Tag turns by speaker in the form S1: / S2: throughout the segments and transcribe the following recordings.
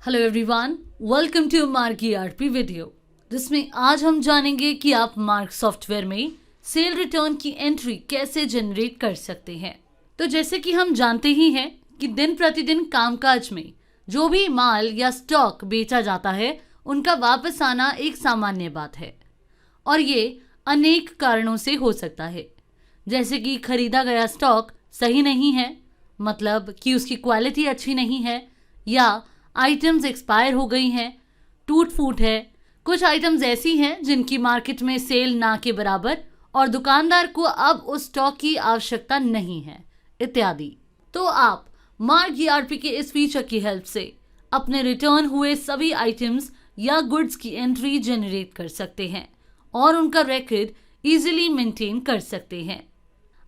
S1: Hello everyone, welcome to Marg ERP video, जिसमें आज हम जानेंगे कि आप मार्क सॉफ्टवेयर में सेल रिटर्न की एंट्री कैसे जनरेट कर सकते हैं। तो जैसे कि हम जानते ही हैं कि दिन प्रतिदिन कामकाज में जो भी माल या स्टॉक बेचा जाता है उनका वापस आना एक सामान्य बात है और ये अनेक कारणों से हो सकता है। जैसे कि खरीदा गया स्टॉक सही नहीं है, मतलब कि उसकी क्वालिटी अच्छी नहीं है, या आइटम्स एक्सपायर हो गई हैं, टूट फूट है, कुछ आइटम्स ऐसी हैं जिनकी मार्केट में सेल ना के बराबर और दुकानदार को अब उस स्टॉक की आवश्यकता नहीं है, इत्यादि। तो आप मार्क ईआरपी के इस फीचर की हेल्प से अपने रिटर्न हुए सभी आइटम्स या गुड्स की एंट्री जनरेट कर सकते हैं और उनका रिकॉर्ड इजीली मेंटेन कर सकते हैं।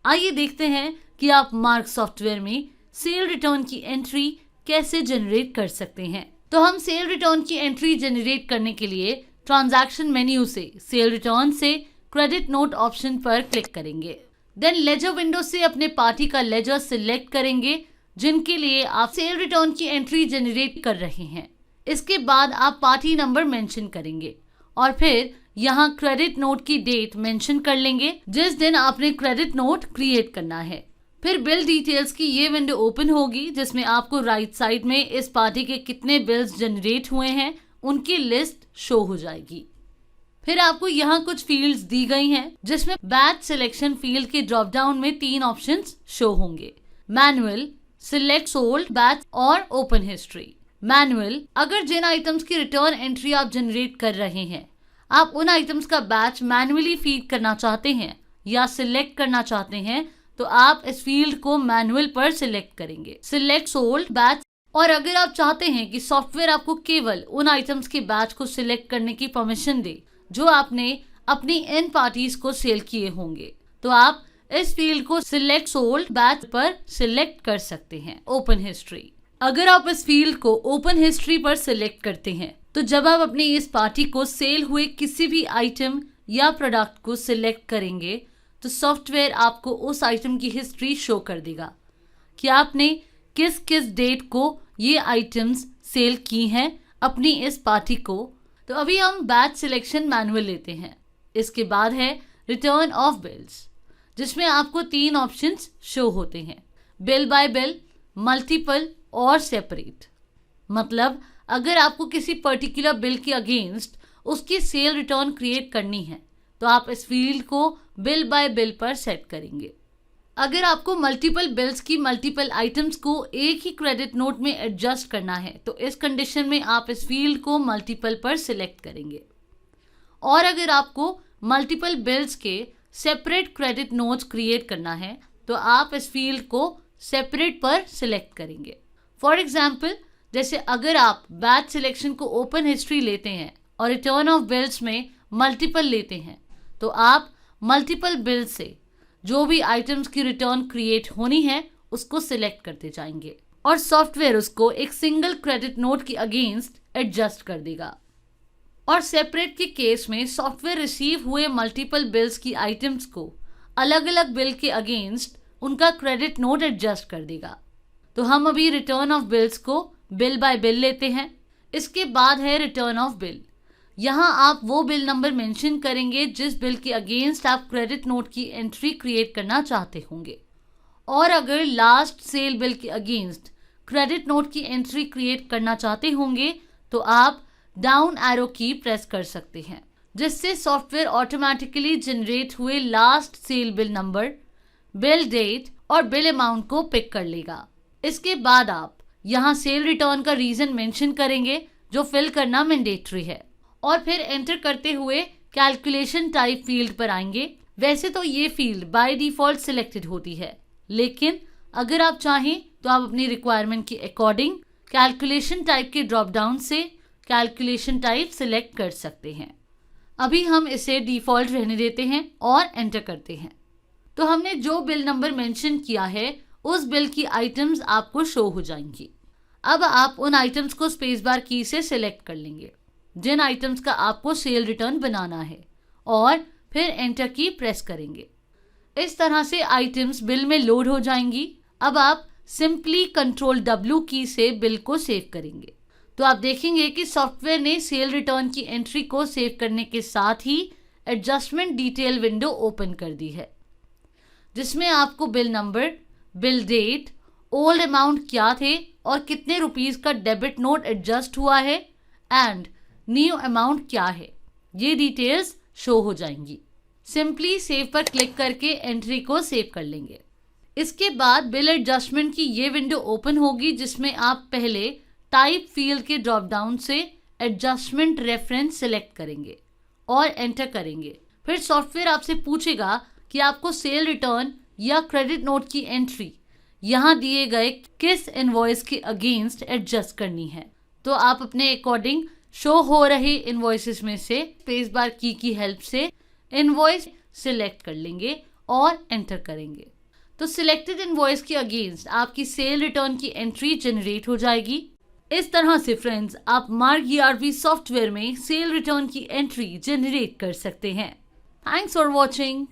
S1: आइए देखते हैं कि आप मार्क सॉफ्टवेयर में सेल रिटर्न की एंट्री कैसे जनरेट कर सकते हैं। तो हम सेल रिटर्न की एंट्री जनरेट करने के लिए ट्रांजैक्शन मेन्यू से सेल रिटर्न से क्रेडिट नोट ऑप्शन पर क्लिक करेंगे। देन लेजर विंडो से अपने पार्टी का लेजर सिलेक्ट करेंगे जिनके लिए आप सेल रिटर्न की एंट्री जनरेट कर रहे हैं। इसके बाद आप पार्टी नंबर मेंशन करेंगे और फिर यहाँ क्रेडिट नोट की डेट मेंशन कर लेंगे जिस दिन आपने क्रेडिट नोट क्रिएट करना है। फिर बिल डिटेल्स की ये विंडो ओपन होगी जिसमें आपको राइट साइड में इस पार्टी के कितने बिल्स जनरेट हुए हैं उनकी लिस्ट शो हो जाएगी। फिर आपको यहाँ कुछ फील्ड्स दी गई हैं जिसमें बैच सिलेक्शन फील्ड के ड्रॉप डाउन में 3 ऑप्शंस शो होंगे: मैनुअल, सिलेक्ट सोल्ड बैच और ओपन हिस्ट्री। मैनुअल, अगर जिन आइटम्स की रिटर्न एंट्री आप जनरेट कर रहे हैं आप उन आइटम्स का बैच मैनुअली फीड करना चाहते हैं या सिलेक्ट करना चाहते हैं तो आप इस फील्ड को मैनुअल पर सिलेक्ट करेंगे, सिलेक्ट सोल्ड बैच। और अगर आप चाहते हैं कि सॉफ्टवेयर आपको केवल उन आइटम्स के बैच को सिलेक्ट करने की परमिशन दे जो आपने अपनी इन पार्टीज को सेल किए होंगे तो आप इस फील्ड को सिलेक्ट सोल्ड बैच पर सिलेक्ट कर सकते हैं। ओपन हिस्ट्री, अगर आप इस फील्ड को ओपन हिस्ट्री पर सिलेक्ट करते हैं तो जब आप अपनी इस पार्टी को सेल हुए किसी भी आइटम या प्रोडक्ट को सिलेक्ट करेंगे तो सॉफ्टवेयर आपको उस आइटम की हिस्ट्री शो कर देगा कि आपने किस किस डेट को ये आइटम्स सेल की हैं अपनी इस पार्टी को। तो अभी हम बैच सिलेक्शन मैनुअल लेते हैं। इसके बाद है रिटर्न ऑफ बिल्स जिसमें आपको 3 ऑप्शंस शो होते हैं: बिल बाय बिल, मल्टीपल और सेपरेट। मतलब अगर आपको किसी पर्टिकुलर बिल के अगेंस्ट उसकी सेल रिटर्न क्रिएट करनी है तो आप इस फील्ड को बिल बाय बिल पर सेट करेंगे। अगर आपको मल्टीपल बिल्स की मल्टीपल आइटम्स को एक ही क्रेडिट नोट में एडजस्ट करना है तो इस कंडीशन में आप इस फील्ड को मल्टीपल पर सिलेक्ट करेंगे। और अगर आपको मल्टीपल बिल्स के सेपरेट क्रेडिट नोट्स क्रिएट करना है तो आप इस फील्ड को सेपरेट पर सिलेक्ट करेंगे। फॉर एग्जाम्पल, जैसे अगर आप बैच सिलेक्शन को ओपन हिस्ट्री लेते हैं और रिटर्न ऑफ बिल्स में मल्टीपल लेते हैं तो आप मल्टीपल बिल से जो भी आइटम्स की रिटर्न क्रिएट होनी है उसको सिलेक्ट करते जाएंगे और सॉफ्टवेयर उसको एक सिंगल क्रेडिट नोट के अगेंस्ट एडजस्ट कर देगा। और सेपरेट के केस में सॉफ्टवेयर रिसीव हुए मल्टीपल बिल्स की आइटम्स को अलग अलग बिल के अगेंस्ट उनका क्रेडिट नोट एडजस्ट कर देगा। तो हम अभी रिटर्न ऑफ बिल्स को बिल बाय बिल लेते हैं। इसके बाद है रिटर्न ऑफ बिल। यहाँ आप वो बिल नंबर मेंशन करेंगे जिस बिल के अगेंस्ट आप क्रेडिट नोट की एंट्री क्रिएट करना चाहते होंगे। और अगर लास्ट सेल बिल के अगेंस्ट क्रेडिट नोट की एंट्री क्रिएट करना चाहते होंगे तो आप डाउन एरो की प्रेस कर सकते हैं जिससे सॉफ्टवेयर ऑटोमेटिकली जनरेट हुए last sale bill number, bill date और बिल अमाउंट को पिक कर लेगा। इसके बाद आप यहाँ सेल रिटर्न का रीजन मेंशन करेंगे जो फिल करना मैंडेटरी है और फिर एंटर करते हुए कैलकुलेशन टाइप फील्ड पर आएंगे। वैसे तो ये फील्ड बाय डिफॉल्ट सिलेक्टेड होती है, लेकिन अगर आप चाहें तो आप अपनी रिक्वायरमेंट के अकॉर्डिंग कैलकुलेशन टाइप के ड्रॉप डाउन से कैलकुलेशन टाइप सिलेक्ट कर सकते हैं। अभी हम इसे डिफॉल्ट रहने देते हैं और एंटर करते हैं। तो हमने जो बिल नंबर मेंशन किया है उस बिल की आइटम्स आपको शो हो जाएंगी। अब आप उन आइटम्स को स्पेस बार की से सिलेक्ट कर लेंगे जिन आइटम्स का आपको सेल रिटर्न बनाना है और फिर एंटर की प्रेस करेंगे। इस तरह से आइटम्स बिल में लोड हो जाएंगी। अब आप सिंपली कंट्रोल W की से बिल को सेव करेंगे तो आप देखेंगे कि सॉफ्टवेयर ने सेल रिटर्न की एंट्री को सेव करने के साथ ही एडजस्टमेंट डिटेल विंडो ओपन कर दी है, जिसमें आपको bill number, bill date, old amount क्या थे और कितने रुपीस का डेबिट नोट एडजस्ट हुआ है एंड न्यू अमाउंट क्या है, ये डिटेल्स शो हो जाएंगी। सिंपली सेव पर क्लिक करके एंट्री को सेव कर लेंगे। इसके बाद बिल एडजस्टमेंट की ये विंडो ओपन होगी, जिसमें आप पहले टाइप फील्ड के ड्रॉप डाउन से एडजस्टमेंट रेफरेंस सिलेक्ट करेंगे और एंटर करेंगे। फिर सॉफ्टवेयर आपसे पूछेगा कि आपको सेल रिटर्न या क्रेडिट नोट की एंट्री यहाँ दिए गए किस इनवॉइस के अगेंस्ट एडजस्ट करनी है। तो आप अपने अकॉर्डिंग शो हो रहे इनवॉइसेस में से स्पेस बार की हेल्प से इनवॉइस सिलेक्ट कर लेंगे और एंटर करेंगे। तो सिलेक्टेड इनवॉइस के अगेंस्ट आपकी सेल रिटर्न की एंट्री जनरेट हो जाएगी। इस तरह से फ्रेंड्स आप मार्क ERP सॉफ्टवेयर में सेल रिटर्न की एंट्री जनरेट कर सकते हैं। Thanks for watching.